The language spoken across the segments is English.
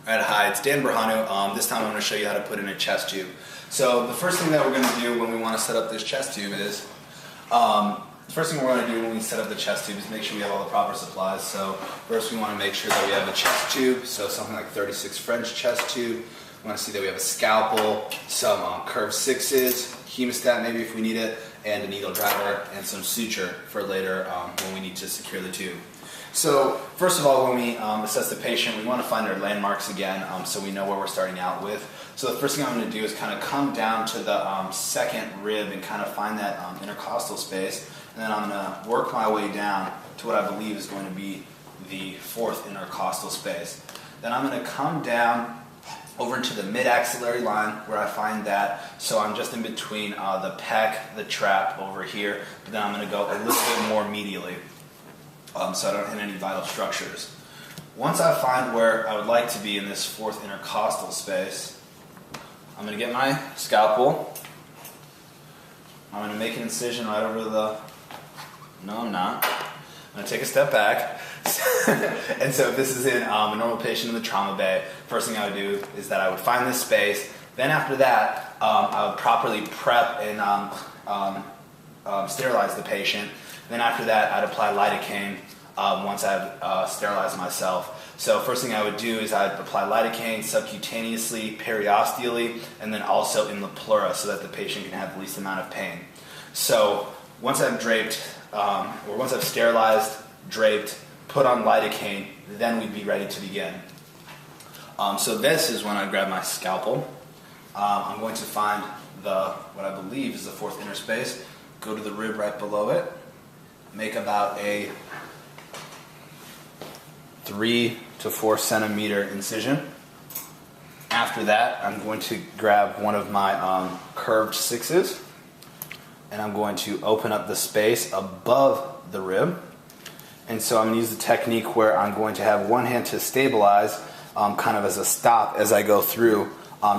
Alright, hi, it's Dan Berhanu. This time I'm going to show you how to put in a chest tube. So the first thing that we're going to do when we want to set up this chest tube is, make sure we have all the proper supplies. So first we want to make sure that we have a chest tube, so something like 36 French chest tube. We want to see that we have a scalpel, some curved sixes, hemostat maybe if we need it, and a needle driver, and some suture for later when we need to secure the tube. So first of all, when we assess the patient, we want to find our landmarks again so we know where we're starting out with. So the first thing I'm going to do is kind of come down to the second rib and kind of find that intercostal space. And then I'm going to work my way down to what I believe is going to be the fourth intercostal space. Then I'm going to come down over into the mid-axillary line where I find that. So I'm just in between the pec, the trap over here. But then I'm going to go a little bit more medially. So I don't hit any vital structures. Once I find where I would like to be in this fourth intercostal space, I'm going to get my scalpel. I'm going to make an incision right over the... No, I'm not. I'm going to take a step back. And so if this is in a normal patient in the trauma bay, first thing I would do is that I would find this space. Then after that, I would properly prep and sterilize the patient. Then after that, I'd apply lidocaine once I've sterilized myself. So first thing I would do is I'd apply lidocaine subcutaneously, periosteally, and then also in the pleura so that the patient can have the least amount of pain. So once I've draped, or once I've sterilized, draped, put on lidocaine, then we'd be ready to begin. So this is when I grab my scalpel. I'm going to find what I believe is the fourth interspace, go to the rib right below it, make about a 3 to 4 centimeter incision. After that, I'm going to grab one of my curved sixes, and I'm going to open up the space above the rib. And so I'm going to use the technique where I'm going to have one hand to stabilize, kind of as a stop as I go through,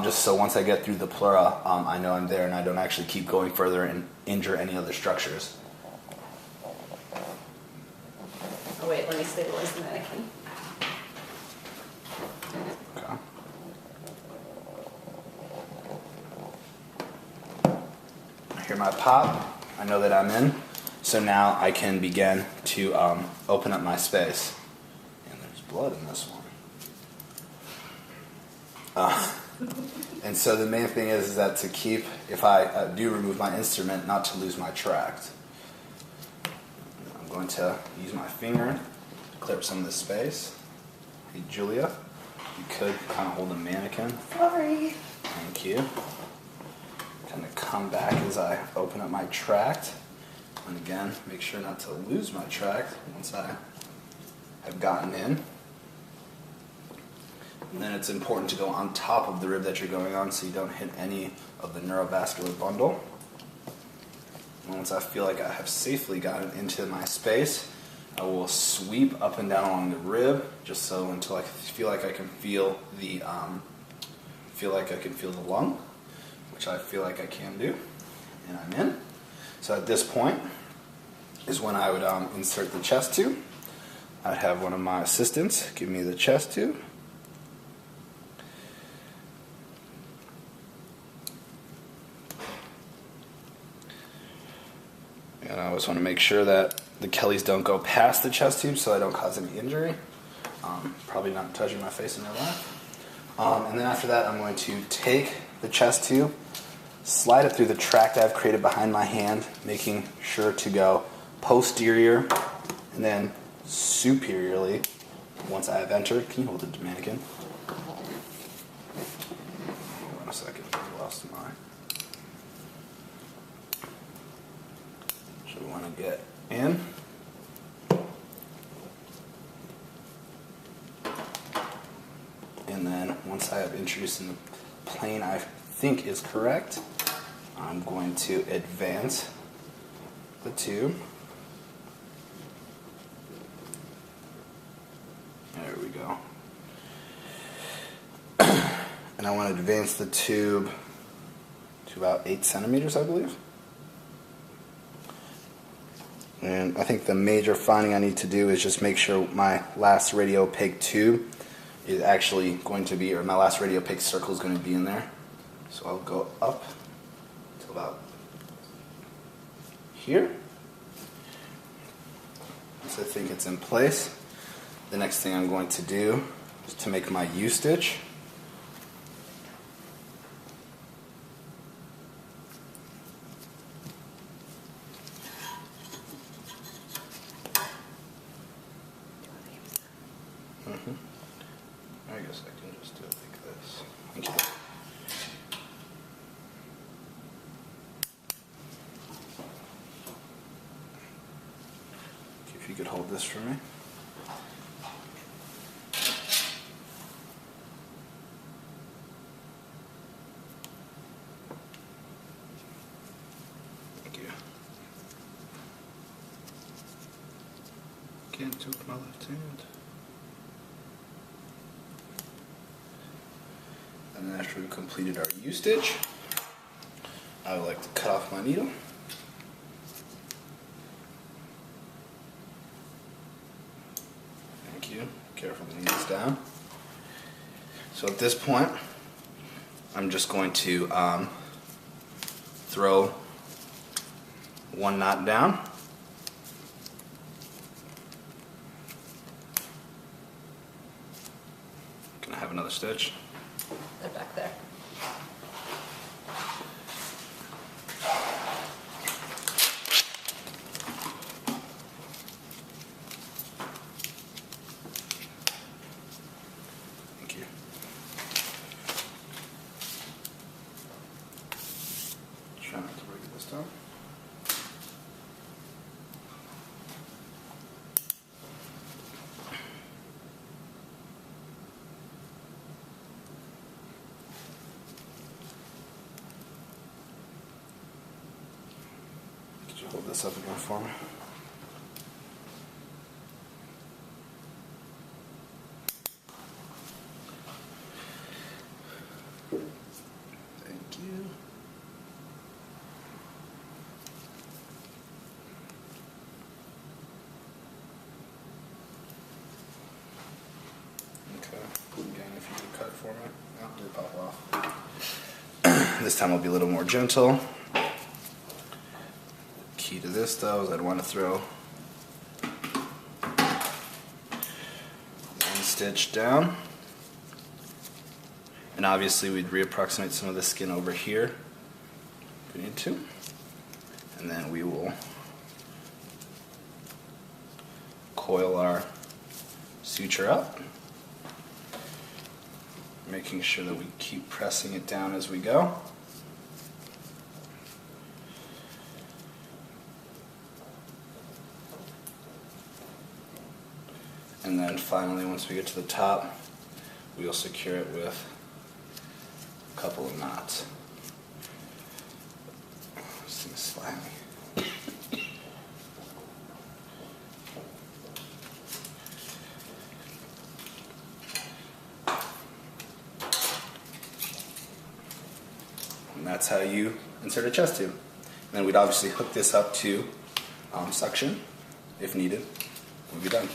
just so once I get through the pleura, I know I'm there and I don't actually keep going further and injure any other structures. Oh wait, let me stabilize the mannequin. Okay. I hear my pop. I know that I'm in. So now I can begin to open up my space. And there's blood in this one. And so the main thing is that to keep, if I do remove my instrument, not to lose my tract. I'm going to use my finger to clear up some of the space. Hey, Julia, you could kind of hold the mannequin. Sorry. Thank you. Kind of come back as I open up my tract. And again, make sure not to lose my tract once I have gotten in. And then it's important to go on top of the rib that you're going on so you don't hit any of the neurovascular bundle. Once I feel like I have safely gotten into my space, I will sweep up and down along the rib, just so until I feel like I can feel the lung, which I feel like I can do, and I'm in. So at this point is when I would insert the chest tube. I'd have one of my assistants give me the chest tube. And I always want to make sure that the Kellys don't go past the chest tube so I don't cause any injury. Probably not touching my face in their lap. And then after that, I'm going to take the chest tube, slide it through the tract I've created behind my hand, making sure to go posterior and then superiorly once I have entered. Can you hold the mannequin? Hold on a second. I lost my... So we want to get in. And then once I have introduced in the plane I think is correct, I'm going to advance the tube. There we go. And I want to advance the tube to about 8 centimeters, I believe. And I think the major finding I need to do is just make sure my last radiopaque tube is actually going to be, or my last radio opaque circle is going to be in there. So I'll go up to about here. Once I think it's in place, the next thing I'm going to do is to make my U-stitch. I guess I can just do it like this. Thank you. If you could hold this for me. Thank you. Can't do it with my left hand. And then after we've completed our U-stitch, I would like to cut off my needle. Thank you. Careful to this down. So at this point, I'm just going to throw one knot down. Can I have another stitch? They're back there. Thank you. Try not to break it this time. Could you hold this up again for me? Thank you. Okay. Again, if you could cut for me. Oh, it did pop off. This time I'll be a little more gentle. Key to this though is I'd want to throw one stitch down, and obviously we'd reapproximate some of the skin over here if we need to, and then we will coil our suture up, making sure that we keep pressing it down as we go. And then finally, once we get to the top, we'll secure it with a couple of knots. This thing's slimy. And that's how you insert a chest tube. And then we'd obviously hook this up to suction if needed. We'll be done.